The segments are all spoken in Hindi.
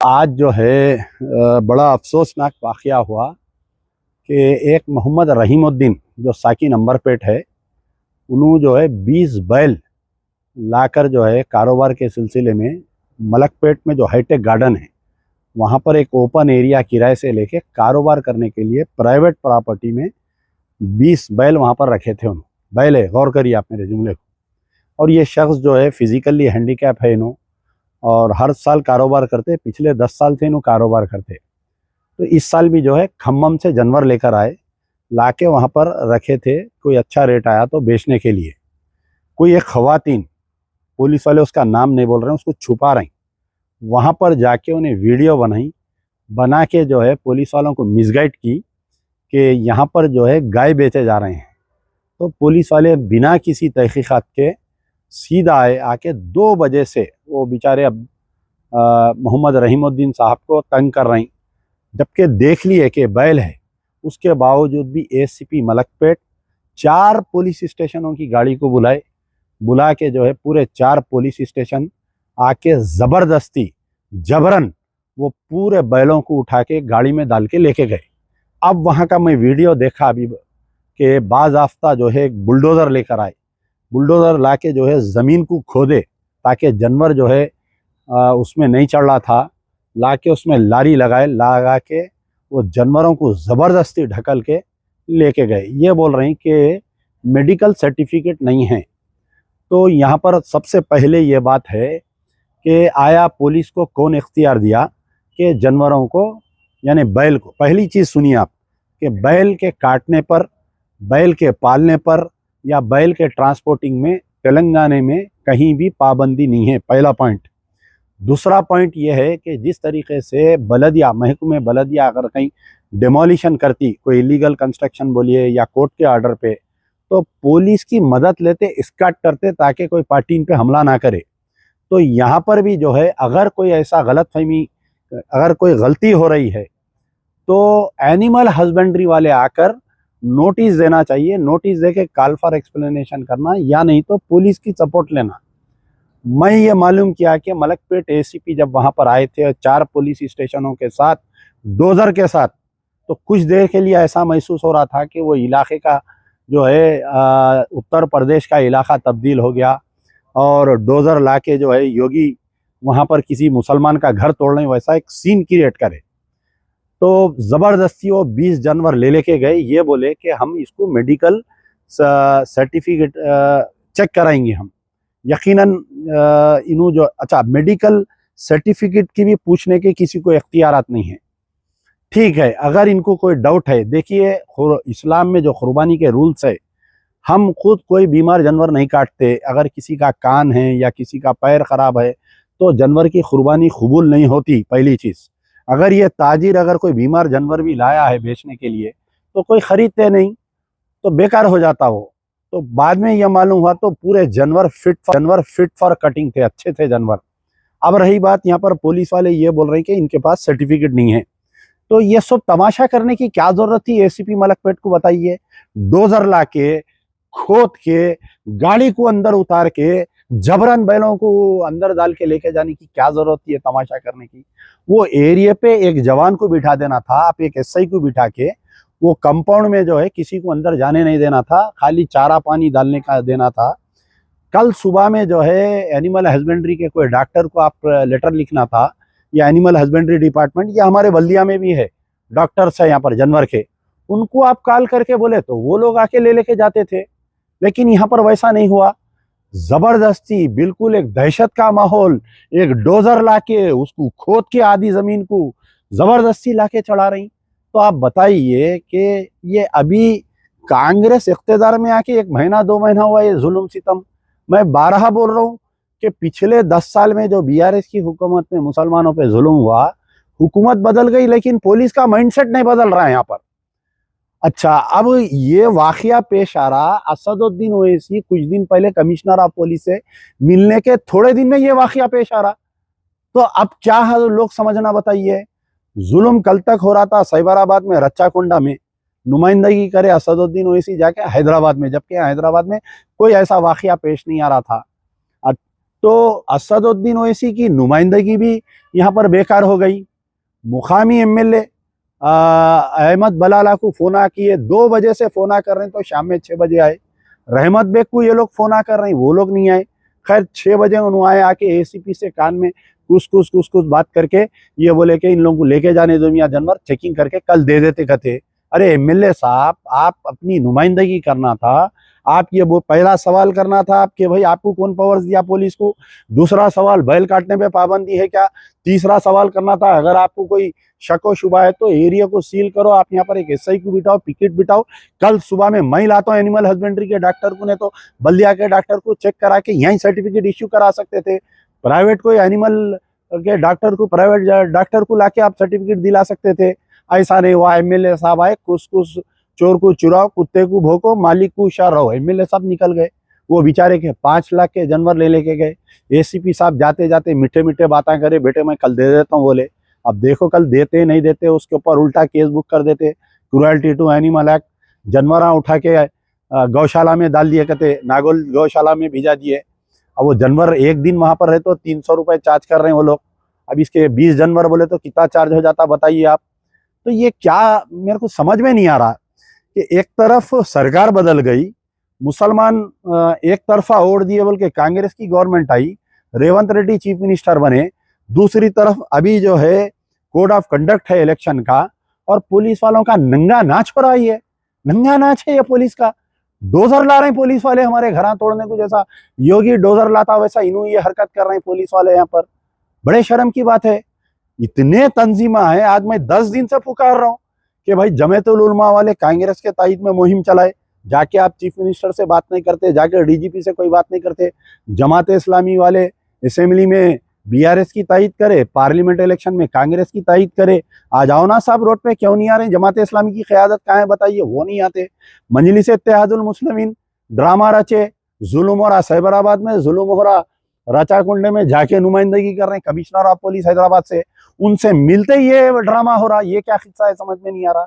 आज जो है बड़ा अफसोसनाक वाक़या हुआ कि एक मोहम्मद रहीमुद्दीन जो साकी नंबर प्लेट है, उन्होंने जो है 20 बैल लाकर जो है कारोबार के सिलसिले में मलकपेट में जो हाईटेक गार्डन है वहाँ पर एक ओपन एरिया किराए से लेके कारोबार करने के लिए प्राइवेट प्रॉपर्टी में 20 बैल वहाँ पर रखे थे। उन्होंने बैल है, गौर करिए आप मेरे जुमले को। और ये शख्स जो है फिजिकली हैंडीकैप है इन्हों, और हर साल कारोबार करते, पिछले 10 साल से इन्हों कारोबार करते। तो इस साल भी जो है खम्मम से जानवर लेकर आए, लाके वहाँ पर रखे थे। कोई अच्छा रेट आया तो बेचने के लिए। कोई एक खवातीन, पुलिस वाले उसका नाम नहीं बोल रहे हैं, उसको छुपा रहे हैं, वहाँ पर जाके उन्हें वीडियो बना के जो है पुलिस वालों को मिसगाइड की कि यहाँ पर जो है गाय बेचे जा रहे हैं। तो पुलिस वाले बिना किसी तहकीकात के सीधा आए, आके 2 बजे से वो बेचारे अब मोहम्मद रहीमुद्दीन साहब को तंग कर रहे हैं। जबकि देख लिए कि बैल है, उसके बावजूद भी एसीपी मलकपेट 4 पुलिस स्टेशनों की गाड़ी को बुला के जो है पूरे 4 पुलिस स्टेशन आके ज़बरदस्ती जबरन वो पूरे बैलों को उठा के गाड़ी में डाल के लेके गए। अब वहाँ का मैं वीडियो देखा अभी कि बाज़ाफ्ता जो है एक बुलडोज़र लेकर आए, बुलडोज़र लाके जो है ज़मीन को खोदे ताकि जानवर जो है उसमें नहीं चढ़ रहा था, लाके उसमें लारी लगा के वो जानवरों को ज़बरदस्ती ढकल के लेके गए। ये बोल रहे हैं कि मेडिकल सर्टिफिकेट नहीं है। तो यहाँ पर सबसे पहले ये बात है कि आया पुलिस को कौन इख्तियार दिया कि जानवरों को, यानी बैल को, पहली चीज़ सुनिए आप कि बैल के काटने पर, बैल के पालने पर या बैल के ट्रांसपोर्टिंग में तेलंगाना में कहीं भी पाबंदी नहीं है, पहला पॉइंट। दूसरा पॉइंट ये है कि जिस तरीके से बलदिया, महकमे बलदिया अगर कहीं डिमोलिशन करती, कोई इलीगल कंस्ट्रक्शन बोलिए या कोर्ट के ऑर्डर पे, तो पुलिस की मदद लेते, स्कॉट करते ताकि कोई पार्टी इन पे हमला ना करे। तो यहाँ पर भी जो है अगर कोई ऐसा गलतफहमी, अगर कोई गलती हो रही है तो एनिमल हस्बेंड्री वाले आकर नोटिस देना चाहिए, नोटिस दे के कॉल फॉर एक्सप्लेनेशन करना, या नहीं तो पुलिस की सपोर्ट लेना। मैं ये मालूम किया कि मलकपेट एसीपी जब वहाँ पर आए थे 4 पुलिस स्टेशनों के साथ, डोजर के साथ, तो कुछ देर के लिए ऐसा महसूस हो रहा था कि वो इलाके का जो है उत्तर प्रदेश का इलाका तब्दील हो गया और डोजर लाके जो है योगी वहाँ पर किसी मुसलमान का घर तोड़ने वैसा एक सीन क्रिएट करे। तो ज़बरदस्ती वो 20 जानवर लेके गए। ये बोले कि हम इसको मेडिकल सर्टिफिकेट चेक कराएंगे हम। यकीनन इन्हों जो, अच्छा, मेडिकल सर्टिफिकेट की भी पूछने के किसी को इख्तियारात नहीं है। ठीक है, अगर इनको कोई डाउट है, देखिए इस्लाम में जो कुर्बानी के रूल्स है, हम खुद कोई बीमार जानवर नहीं काटते। अगर किसी का कान है या किसी का पैर ख़राब है तो जानवर की कुर्बानी कबूल नहीं होती, पहली चीज़। अगर ये ताजिर अगर कोई बीमार जानवर भी लाया है बेचने के लिए तो कोई ख़रीदते नहीं, तो बेकार हो जाता वो। तो बाद में यह मालूम हुआ तो पूरे जानवर फिट फॉर कटिंग थे, अच्छे थे जानवर। अब रही बात, यहाँ पर पुलिस वाले ये बोल रहे हैं कि इनके पास सर्टिफिकेट नहीं है। तो ये सब तमाशा करने की क्या ज़रूरत थी एसीपी मलकपेट को, बताइए। डोजर ला के, खोद के, गाड़ी को अंदर उतार के, जबरन बैलों को अंदर डाल के लेके जाने की क्या जरूरत थी, तमाशा करने की। वो एरिया पे एक जवान को बिठा देना था, आप एक एसआई को बिठा के वो कंपाउंड में जो है किसी को अंदर जाने नहीं देना था, खाली चारा पानी डालने का देना था। कल सुबह में जो है एनिमल हस्बेंड्री के कोई डॉक्टर को आप लेटर लिखना था, या एनिमल हस्बेंड्री डिपार्टमेंट, या हमारे बल्दिया में भी है डॉक्टर्स है यहाँ पर जानवर के, उनको आप कॉल करके बोले तो वो लोग आके लेके जाते थे। लेकिन यहाँ पर वैसा नहीं हुआ। जबरदस्ती, बिल्कुल एक दहशत का माहौल, एक डोजर लाके उसको खोद के आधी जमीन को जबरदस्ती लाके चढ़ा रही। तो आप बताइए कि ये अभी कांग्रेस इख्तियार में आके 1 महीना 2 महीना हुआ, ये जुल्म सितम। मैं 12 बोल रहा हूँ कि पिछले 10 साल में जो बीआरएस की हुकूमत में मुसलमानों पे जुल्म हुआ, हुकूमत बदल गई लेकिन पुलिस का माइंडसेट नहीं बदल रहा है यहाँ पर। अच्छा, अब ये वाकया पेश आ रहा, असदुद्दीन ओवैसी कुछ दिन पहले कमिश्नर ऑफ पुलिस से मिलने के थोड़े दिन में ये वाकया पेश आ रहा। तो अब क्या है लोग समझना, बताइए। जुल्म कल तक हो रहा था साइबराबाद में, रच्चाकुंडा में नुमाइंदगी करे असदुद्दीन ओवैसी जाके हैदराबाद में, जबकि हैदराबाद में कोई ऐसा वाकया पेश नहीं आ रहा था। तो असदुद्दीन ओवैसी की नुमाइंदगी भी यहाँ पर बेकार हो गई। मुकामी एमएलए अहमद बलाला को फोना किए, 2 बजे से फोना कर रहे हैं तो शाम में 6 बजे आए। रहमत बेग को ये लोग फोना कर रहे हैं, वो लोग नहीं आए। खैर 6 बजे उन्होंने आए, आके एसीपी से कान में कुछ बात करके ये बोले कि इन लोगों को लेके जाने दो मियां जानवर, चेकिंग करके कल दे देते कहते। अरे एमएलए साहब, आप अपनी नुमाइंदगी करना था, आप ये वो पहला सवाल करना था आपके भाई आपको कौन पावर्स दिया पुलिस को। दूसरा सवाल, बैल काटने पे पाबंदी है क्या। तीसरा सवाल करना था अगर आपको कोई शक व शुबा है तो एरिया को सील करो, आप यहाँ पर एक एसआई को बिठाओ, पिकेट बिठाओ। कल सुबह में मैं लाता हूँ एनिमल हस्बेंड्री के डॉक्टर को, ने तो बल्दिया के डॉक्टर को चेक करा के यहीं सर्टिफिकेट इश्यू करा सकते थे। प्राइवेट कोई एनिमल के डॉक्टर को, प्राइवेट डॉक्टर को लाके आप सर्टिफिकेट दिला सकते थे। ऐसा नहीं हुआ। एमएलए साहब आए, कुछ चोर को चुराओ, कुत्ते को भोंको, मालिक को हुशार रहो। एमएलए साहब निकल गए, वो बेचारे के 5 लाख के जानवर ले लेके गए। एसीपी साहब जाते जाते मीठे मीठे बातें करे, बेटे मैं कल दे देता हूँ बोले। अब देखो कल देते नहीं देते, उसके ऊपर उल्टा केस बुक कर देते, क्रूएल्टी टू एनिमल एक्ट। जानवर उठा के गौशाला में डाल दिए, कहते नागौल गौशाला में भेजा दिए। अब वो जानवर एक दिन वहां पर रहे तो 300 रुपये चार्ज कर रहे हैं वो लोग। अब इसके 20 जानवर बोले तो कितना चार्ज हो जाता बताइए आप। तो ये क्या, मेरे को समझ में नहीं आ रहा कि एक तरफ सरकार बदल गई, मुसलमान एक तरफा वोट दिए बोल के कांग्रेस की गवर्नमेंट आई, रेवंत रेड्डी चीफ मिनिस्टर बने। दूसरी तरफ अभी जो है कोड ऑफ कंडक्ट है इलेक्शन का, और पुलिस वालों का नंगा नाच हो रहा है। ये नंगा नाच है ये पुलिस का। डोजर ला रहे हैं पुलिस वाले हमारे घर तोड़ने को, जैसा योगी डोजर लाता वैसा इन्हों ये हरकत कर रहे हैं पुलिस वाले यहाँ पर। बड़े शर्म की बात है। इतने तंजीमा है, आज मैं 10 दिन से पुकार रहा हूँ कि भाई जमात-उल उलमा वाले कांग्रेस के तायद में मुहिम चलाए। जाके आप चीफ मिनिस्टर से बात नहीं करते, जाके डीजीपी से कोई बात नहीं करते। जमात इस्लामी वाले असेंबली में बीआरएस की तायद करे, पार्लियामेंट इलेक्शन में कांग्रेस की तायद करे। आ जाओ ना साहब रोड पे, क्यों नहीं आ रहे? जमात इस्लामी की क़यादत कहाँ है बताइए, वो नहीं आते। मजलिस इत्तेहादुल मुस्लिमीन ड्रामा रचे, जुल्म हो रहा साइबराबाद में, जुल्म हो रहा राचाकुंडे में, जाके नुमाइंदगी कर रहे हैं कमिश्नर ऑफ पुलिस हैदराबाद से, उनसे मिलते ही ये ड्रामा हो रहा। ये क्या किस्सा है, समझ में नहीं आ रहा।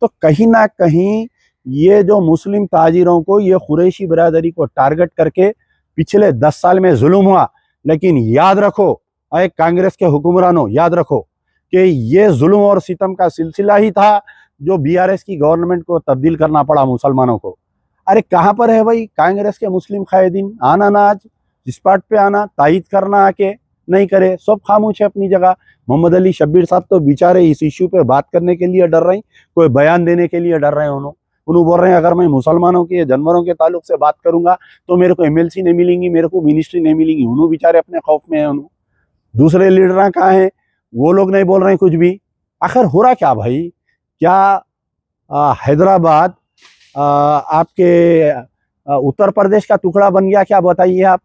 तो कहीं ना कहीं ये जो मुस्लिम ताजिरों को, ये कुरैशी बिरादरी को टारगेट करके पिछले 10 साल में जुल्म हुआ। लेकिन याद रखो अरे कांग्रेस के हुक्मरानों, याद रखो कि ये जुल्म और सितम का सिलसिला ही था जो बीआरएस की गवर्नमेंट को तब्दील करना पड़ा मुसलमानों को। अरे कहाँ पर है भाई कांग्रेस के मुस्लिम कायदीन? आना ना, आज इस पार्ट पे आना, तायद करना, आके नहीं करे, सब खामोश है अपनी जगह। मोहम्मद अली शब्बीर साहब तो बेचारे इस इश्यू पे बात करने के लिए डर रहे हैं, कोई बयान देने के लिए डर रहे हैं। उन्होंने बोल रहे हैं अगर मैं मुसलमानों के जानवरों के ताल्लुक से बात करूंगा तो मेरे को एमएलसी नहीं मिलेंगी, मेरे को मिनिस्ट्री नहीं मिलेंगी। उन्होंने बेचारे अपने खौफ में है। दूसरे लीडर कहाँ हैं, वो लोग नहीं बोल रहे हैं कुछ भी। आखिर हो रहा क्या भाई? क्या हैदराबाद आपके उत्तर प्रदेश का टुकड़ा बन गया क्या? बताइए आप।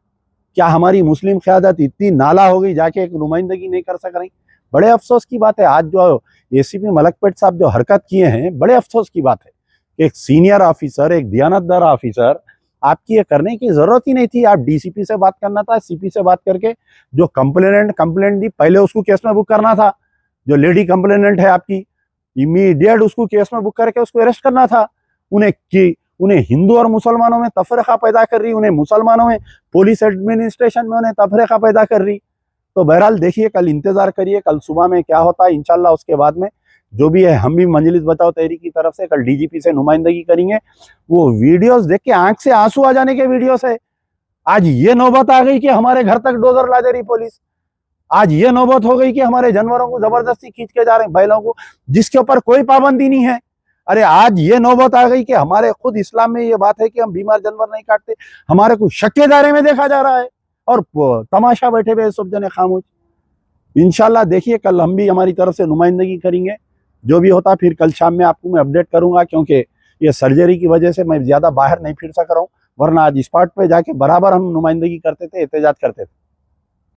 क्या हमारी मुस्लिम क़यादत इतनी नाला हो गई, जाके एक नुमाइंदगी नहीं कर सक रही? बड़े अफसोस की बात है। आज जो एसीपी मलकपेट साहब जो हरकत किए हैं, बड़े अफसोस की बात है। एक सीनियर ऑफिसर, एक दियानतदार ऑफिसर, आपकी ये करने की जरूरत ही नहीं थी। आप डीसीपी से बात करना था, सीपी से बात करके जो कंप्लेंट दी पहले उसको केस में बुक करना था। जो लेडी कंप्लेनेंट है आपकी, इमीडिएट उसको केस में बुक करके उसको अरेस्ट करना था। उन्हें हिंदू और मुसलमानों में तफरीका पैदा कर रही, उन्हें मुसलमानों में, पुलिस एडमिनिस्ट्रेशन में उन्हें तफरीका पैदा कर रही। तो बहरहाल देखिए, कल इंतजार करिए, कल सुबह में क्या होता है इंशाल्लाह। उसके बाद में जो भी है, हम भी मजलिस बचाओ तहरीक की तरफ से कल डीजीपी से नुमाइंदगी करेंगे। वो वीडियोस देख के आंख से आंसू आ जाने के वीडियोस है। आज ये नौबत आ गई कि हमारे घर तक डोजर ला दे रही पुलिस। आज ये नौबत हो गई कि हमारे जानवरों को जबरदस्ती खींच के जा रहे हैं, बैलों को, जिसके ऊपर कोई पाबंदी नहीं है। अरे आज ये नौबत आ गई कि हमारे खुद इस्लाम में ये बात है कि हम बीमार जानवर नहीं काटते, हमारे को शक के दायरे में देखा जा रहा है और तमाशा बैठे हुए सब जने खामोश। इंशाल्लाह देखिए, कल हम भी हमारी तरफ से नुमाइंदगी करेंगे। जो भी होता फिर कल शाम में आपको मैं अपडेट करूंगा, क्योंकि ये सर्जरी की वजह से मैं ज़्यादा बाहर नहीं फिर सक रहा हूँ, वरना आज स्पॉट पे जाके बराबर हम नुमाइंदगी करते थे, एहतजाज करते थे।